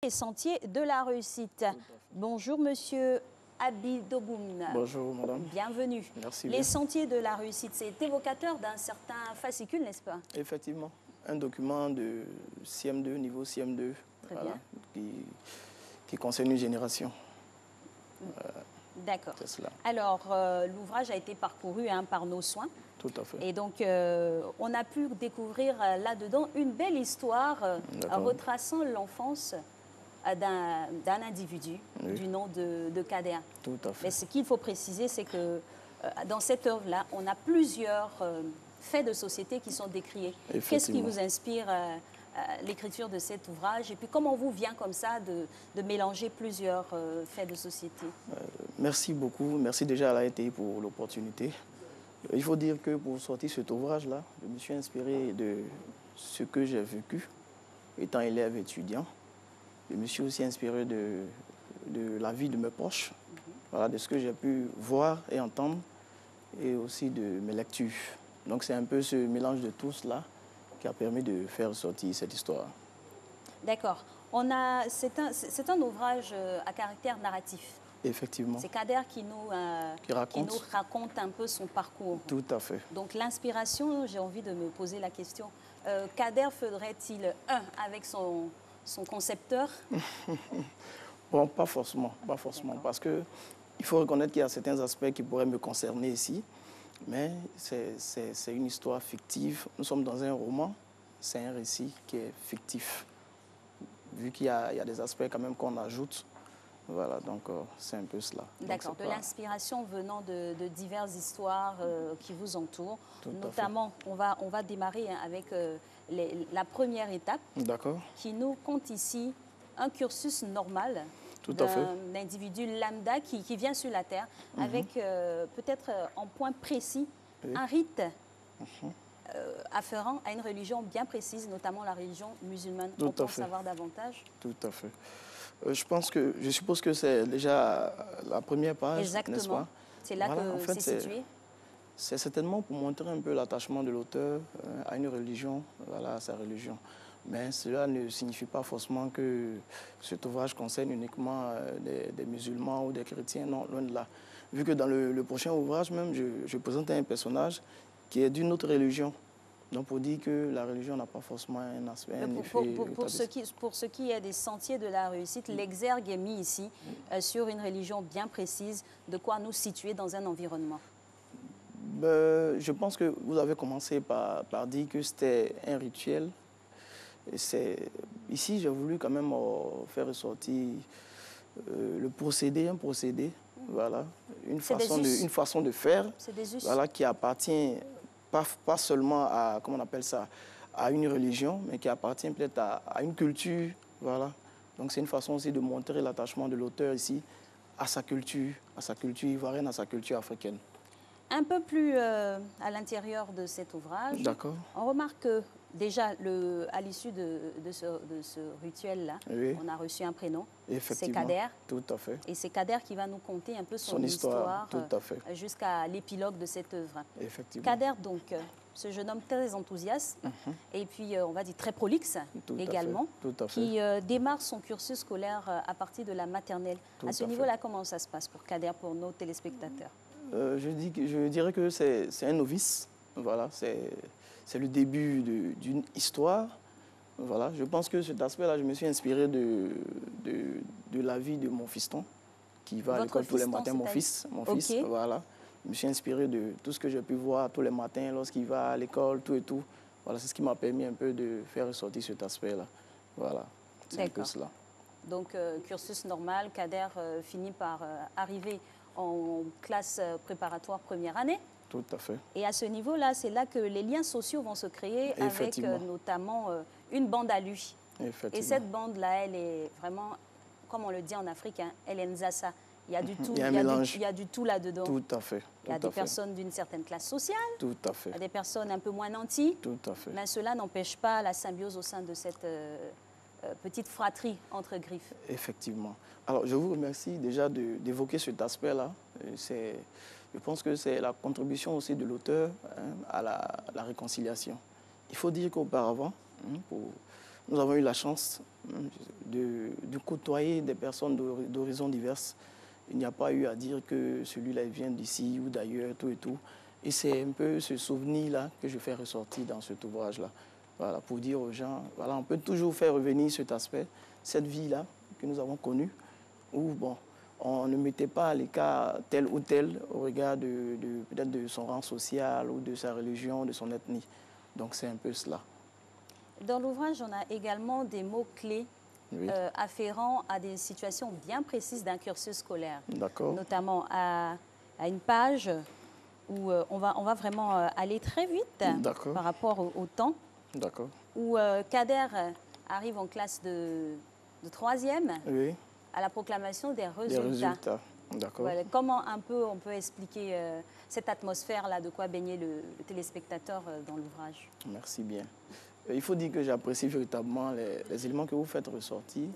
Les sentiers de la réussite. Bonjour monsieur Abidoboum. Bonjour madame. Bienvenue. Merci Les bien. sentiers de la réussite, c'est évocateur d'un certain fascicule, n'est-ce pas? Effectivement, un document de CM2, niveau CM2, Très voilà, bien. qui concerne une génération. D'accord. C'est cela. Alors, l'ouvrage a été parcouru par nos soins. Tout à fait. Et donc, on a pu découvrir là-dedans une belle histoire retraçant l'enfance d'un individu du nom de Kader. Tout à fait. Mais ce qu'il faut préciser, c'est que dans cette œuvre-là, on a plusieurs faits de société qui sont décriés. Qu'est-ce qui vous inspire l'écriture de cet ouvrage? Et puis, comment vous vient comme ça de mélanger plusieurs faits de société? Merci beaucoup. Merci déjà à l'AETI pour l'opportunité. Il faut dire que pour sortir cet ouvrage-là, je me suis inspiré de ce que j'ai vécu étant élève étudiant. Je me suis aussi inspiré de la vie de mes proches, voilà, de ce que j'ai pu voir et entendre, et aussi de mes lectures. Donc c'est un peu ce mélange de tout cela qui a permis de faire sortir cette histoire. D'accord. C'est un ouvrage à caractère narratif. Effectivement. C'est Kader qui nous raconte un peu son parcours. Tout à fait. Donc l'inspiration, j'ai envie de me poser la question, Kader ferait-il un avec son concepteur? Bon, pas forcément, parce que il faut reconnaître qu'il y a certains aspects qui pourraient me concerner ici, mais c'est une histoire fictive. Nous sommes dans un roman, c'est un récit qui est fictif, vu qu'il y a des aspects quand même qu'on ajoute. Voilà, donc c'est un peu cela. D'accord, de l'inspiration venant de diverses histoires qui vous entourent. Notamment, on va démarrer avec la première étape qui nous compte ici un cursus normal d'un individu lambda qui vient sur la Terre avec peut-être en point précis un rite afférent à une religion bien précise, notamment la religion musulmane. On peut en savoir davantage? Tout à fait. Je suppose que c'est déjà la première page, n'est-ce pas? Exactement. C'est là que c'est situé. C'est certainement pour montrer un peu l'attachement de l'auteur à une religion, voilà, à sa religion. Mais cela ne signifie pas forcément que cet ouvrage concerne uniquement des musulmans ou des chrétiens, non, loin de là. Vu que dans le prochain ouvrage même, je présente un personnage qui est d'une autre religion. Donc, pour dire que la religion n'a pas forcément un aspect, pour ce qui est des sentiers de la réussite, l'exergue est mis ici sur une religion bien précise, de quoi nous situer dans un environnement. Je pense que vous avez commencé par dire que c'était un rituel. Ici, j'ai voulu quand même faire ressortir un procédé, voilà, une façon de faire, voilà, qui appartient pas seulement à, comment on appelle ça, à une religion, mais qui appartient peut-être à une culture, voilà. Donc c'est une façon aussi de montrer l'attachement de l'auteur ici à sa culture ivoirienne, à sa culture africaine. Un peu plus à l'intérieur de cet ouvrage, on remarque que déjà à l'issue de ce rituel-là, on a reçu un prénom, c'est Kader. Tout à fait. Et c'est Kader qui va nous conter un peu son histoire jusqu'à l'épilogue de cette œuvre. Effectivement. Kader, donc, ce jeune homme très enthousiaste et puis, on va dire, très prolixe également, qui démarre son cursus scolaire à partir de la maternelle. À ce niveau-là, comment ça se passe pour Kader, pour nos téléspectateurs? Je dirais que c'est un novice, voilà, c'est le début d'une histoire. Voilà. Je pense que cet aspect-là, je me suis inspiré de la vie de mon fiston, qui va à l'école tous les matins, mon fils, voilà. Je me suis inspiré de tout ce que j'ai pu voir tous les matins lorsqu'il va à l'école, tout et tout. Voilà, c'est ce qui m'a permis un peu de faire ressortir cet aspect-là. Voilà, c'est un peu cela. Donc, cursus normal, Kader finit par arriver en classe préparatoire première année. Tout à fait. Et à ce niveau-là, c'est là que les liens sociaux vont se créer avec notamment une bande à lui. Et cette bande-là, elle est vraiment, comme on le dit en Afrique, elle est nzassa. Il y a du tout, il y a du tout là-dedans. Tout à fait. Il y a des personnes d'une certaine classe sociale. Tout à fait. Il y a des personnes un peu moins nantis. Tout à fait. Mais cela n'empêche pas la symbiose au sein de cette petite fratrie entre griffes. Effectivement. Alors, je vous remercie déjà d'évoquer cet aspect-là. Je pense que c'est la contribution aussi de l'auteur à la réconciliation. Il faut dire qu'auparavant, nous avons eu la chance de côtoyer des personnes d'horizons diverses. Il n'y a pas eu à dire que celui-là vient d'ici ou d'ailleurs, tout et tout. Et c'est un peu ce souvenir-là que je fais ressortir dans cet ouvrage-là. Voilà, pour dire aux gens, voilà, on peut toujours faire revenir cet aspect, cette vie-là que nous avons connue, où bon, on ne mettait pas à l'écart tel ou tel au regard peut-être de son rang social ou de sa religion, de son ethnie. Donc c'est un peu cela. Dans l'ouvrage, on a également des mots-clés afférents à des situations bien précises d'un cursus scolaire. D'accord. Notamment à une page où on va vraiment aller très vite par rapport au temps. D'accord. Où Kader arrive en classe de 3e à la proclamation des résultats. D'accord. Voilà. Comment un peu on peut expliquer cette atmosphère-là, de quoi baigner le téléspectateur dans l'ouvrage? Merci bien. Il faut dire que j'apprécie véritablement les éléments que vous faites ressortir.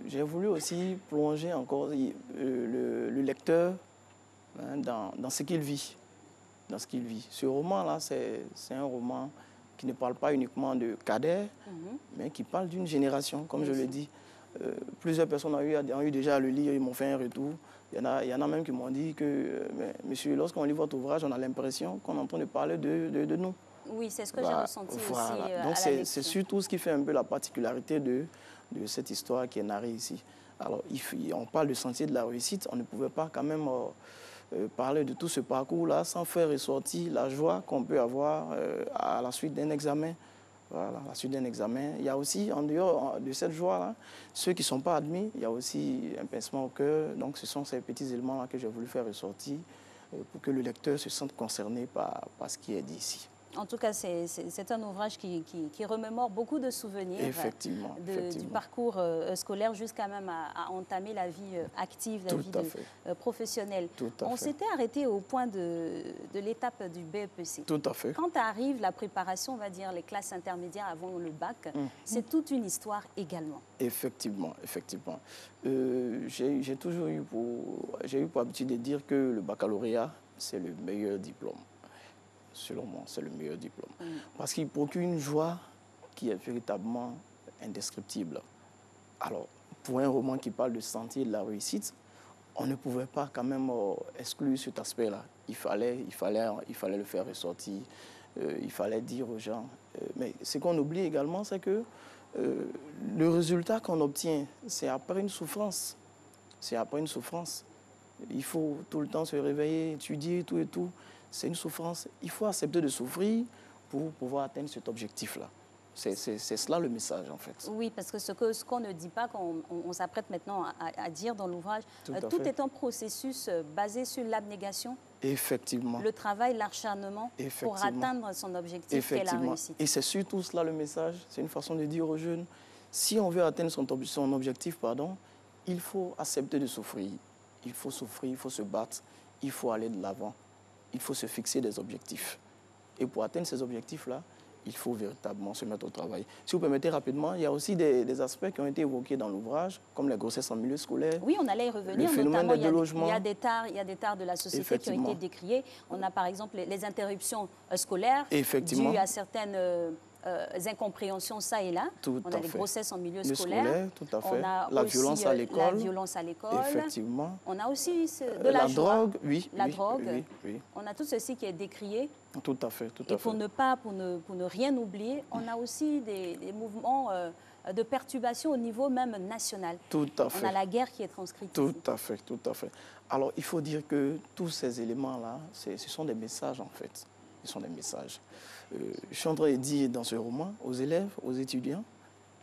J'ai voulu aussi plonger encore le lecteur dans ce qu'il vit. Dans ce qu'il vit. Ce roman-là, c'est un roman qui ne parle pas uniquement de Kader, mais qui parle d'une génération, comme je le dis. Plusieurs personnes ont eu déjà à le lire, ils m'ont fait un retour. Il y en a même qui m'ont dit que, monsieur, lorsqu'on lit votre ouvrage, on a l'impression qu'on est en train de parler de nous. Oui, c'est ce que j'ai ressenti aussi Donc à la lecture. C'est surtout ce qui fait un peu la particularité de cette histoire qui est narrée ici. Alors, on parle du sentier de la réussite, on ne pouvait pas quand même parler de tout ce parcours-là sans faire ressortir la joie qu'on peut avoir à la suite d'un examen. Voilà, à la suite d'un examen. Il y a aussi, en dehors de cette joie-là, ceux qui ne sont pas admis, il y a aussi un pincement au cœur. Donc, ce sont ces petits éléments-là que j'ai voulu faire ressortir pour que le lecteur se sente concerné par ce qui est dit ici. En tout cas, c'est un ouvrage qui remémore beaucoup de souvenirs effectivement. Du parcours scolaire jusqu'à même à entamer la vie active, la vie professionnelle. On s'était arrêté au point de l'étape du BEPC. Tout à fait. Quand arrive la préparation, on va dire, les classes intermédiaires avant le bac, c'est toute une histoire également. Effectivement, effectivement. J'ai toujours eu pour habitude de dire que le baccalauréat, c'est le meilleur diplôme. Selon moi, c'est le meilleur diplôme. Parce qu'il procure une joie qui est véritablement indescriptible. Alors, pour un roman qui parle de sentier de la réussite, on ne pouvait pas quand même exclure cet aspect-là. Il fallait le faire ressortir, il fallait dire aux gens. Mais ce qu'on oublie également, c'est que le résultat qu'on obtient, c'est après une souffrance. C'est après une souffrance. Il faut tout le temps se réveiller, étudier, tout et tout. C'est une souffrance. Il faut accepter de souffrir pour pouvoir atteindre cet objectif-là. C'est cela le message, en fait. Oui, parce que ce qu'on ne dit pas, qu'on s'apprête maintenant à dire dans l'ouvrage, tout est un processus basé sur l'abnégation. Effectivement. Le travail, l'acharnement pour atteindre son objectif, qui est la réussite. Et c'est surtout cela le message. C'est une façon de dire aux jeunes, si on veut atteindre son objectif, il faut accepter de souffrir. Il faut souffrir, il faut se battre, il faut aller de l'avant. Il faut se fixer des objectifs. Et pour atteindre ces objectifs-là, il faut véritablement se mettre au travail. Si vous permettez rapidement, il y a aussi des aspects qui ont été évoqués dans l'ouvrage, comme les grossesses en milieu scolaire. Oui, on allait y revenir. Le phénomène notamment, de logement. Il y a des tares de la société qui ont été décriés. On a par exemple les interruptions scolaires dues à certaines incompréhensions ça et là. On a les grossesses en milieu scolaire. Tout à fait. On a la aussi violence à l'école. La violence à l'école. Effectivement. On a aussi de la joie, drogue, oui. La drogue. Oui. On a tout ceci qui est décrié. Tout à fait, tout à fait. Et pour ne rien oublier, on a aussi des mouvements de perturbation au niveau même national. Tout à fait. On a la guerre qui est transcrite. Tout à fait, tout à fait. Alors, il faut dire que tous ces éléments-là, ce sont des messages, en fait. Ce sont des messages. Je suis en train de dire dans ce roman aux élèves, aux étudiants,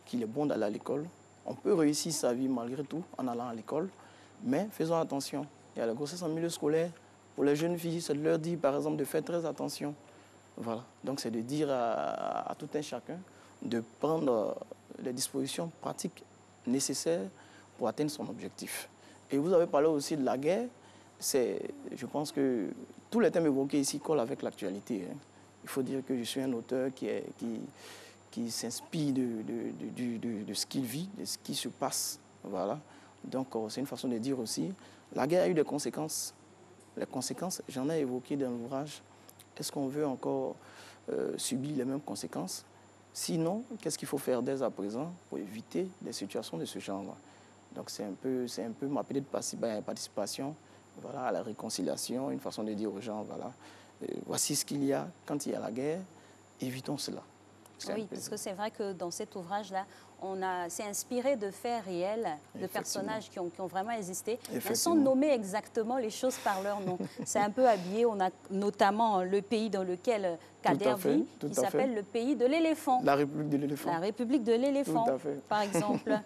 qu'il est bon d'aller à l'école. On peut réussir sa vie malgré tout en allant à l'école, mais faisons attention. Il y a la grossesse en milieu scolaire. Pour les jeunes filles, c'est de leur dire, par exemple, de faire très attention. Voilà. Donc, c'est de dire à tout un chacun de prendre les dispositions pratiques nécessaires pour atteindre son objectif. Et vous avez parlé aussi de la guerre. Je pense que tous les thèmes évoqués ici collent avec l'actualité. Il faut dire que je suis un auteur qui s'inspire de ce qu'il vit, de ce qui se passe. Voilà. Donc, c'est une façon de dire aussi. La guerre a eu des conséquences. Les conséquences, j'en ai évoqué dans l'ouvrage. Est-ce qu'on veut encore subir les mêmes conséquences? Sinon, qu'est-ce qu'il faut faire dès à présent pour éviter des situations de ce genre-là? Donc, c'est un peu ma petite participation, voilà, à la réconciliation, une façon de dire aux gens, voilà, voici ce qu'il y a quand il y a la guerre, évitons cela. Oui, parce que c'est vrai que dans cet ouvrage-là, on s'est inspiré de faits réels, de personnages qui ont vraiment existé, mais sans nommer exactement les choses par leur nom. C'est un peu habillé. On a notamment le pays dans lequel Kader vit, qui s'appelle le pays de l'éléphant. La République de l'éléphant. La République de l'éléphant, par exemple.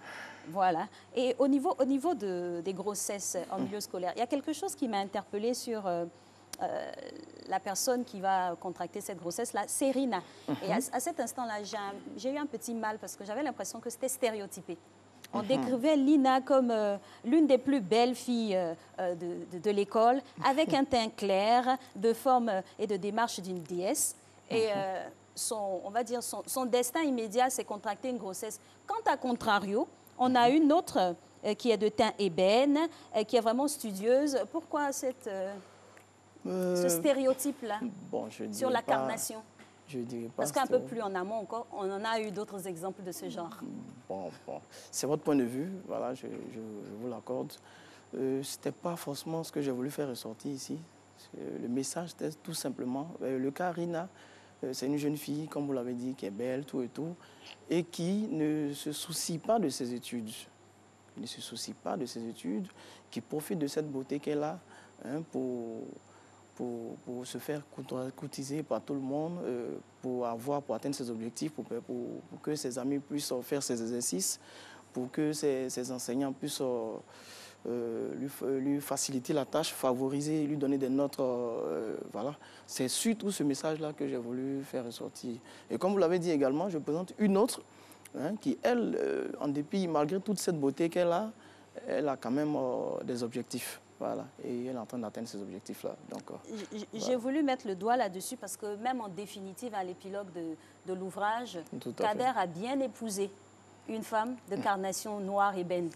Voilà. Et au niveau des grossesses en milieu scolaire, il y a quelque chose qui m'a interpellée sur la personne qui va contracter cette grossesse-là, c'est Rina. Et à cet instant-là, j'ai eu un petit mal parce que j'avais l'impression que c'était stéréotypé. On décrivait Lina comme l'une des plus belles filles de l'école, avec un teint clair, de forme et de démarche d'une déesse. Et on va dire son destin immédiat, c'est contracter une grossesse. Quant à contrario, on a une autre qui est de teint ébène, qui est vraiment studieuse. Pourquoi ce stéréotype-là sur la carnation? Je dirais pas. Parce qu'un peu plus en amont encore, on en a eu d'autres exemples de ce genre. Bon. C'est votre point de vue, voilà, je vous l'accorde. Ce n'était pas forcément ce que j'ai voulu faire ressortir ici. Le message, c'était tout simplement, le cas Rina, c'est une jeune fille, comme vous l'avez dit, qui est belle, tout et tout, et qui ne se soucie pas de ses études. Ne se soucie pas de ses études, qui profite de cette beauté qu'elle a pour se faire courtiser par tout le monde, pour atteindre ses objectifs, pour que ses amis puissent faire ses exercices, pour que ses enseignants puissent lui faciliter la tâche, favoriser, lui donner des notes. Voilà. C'est surtout ce message-là que j'ai voulu faire ressortir. Et comme vous l'avez dit également, je présente une autre qui, elle, en dépit, malgré toute cette beauté qu'elle a, elle a quand même des objectifs. Voilà, et elle est en train d'atteindre ces objectifs-là. J'ai voulu mettre le doigt là-dessus parce que même en définitive, à l'épilogue de l'ouvrage, Kader a bien épousé une femme de carnation noire ébène.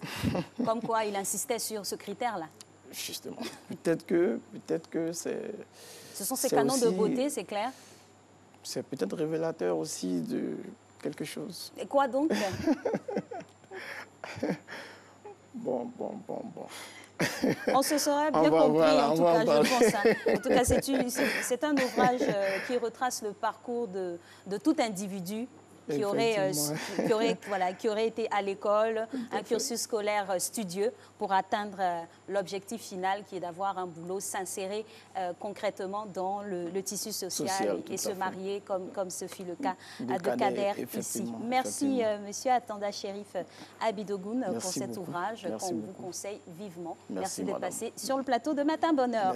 Comme quoi, il insistait sur ce critère-là. Justement. Peut-être que c'est... Ce sont ces canons de beauté, c'est clair? C'est peut-être révélateur aussi de quelque chose. Et quoi donc? Bon. On se serait bien compris, en tout cas, je pense. En tout cas, c'est un ouvrage qui retrace le parcours de tout individu qui aurait été à l'école, un cursus scolaire studieux pour atteindre l'objectif final qui est d'avoir un boulot, s'insérer concrètement dans le tissu social et se marier comme ce fut le cas de Kader ici. Merci Monsieur Atanda Chérif Abidogun pour cet ouvrage qu'on vous conseille vivement. Merci d'être passé sur le plateau de Matin Bonheur.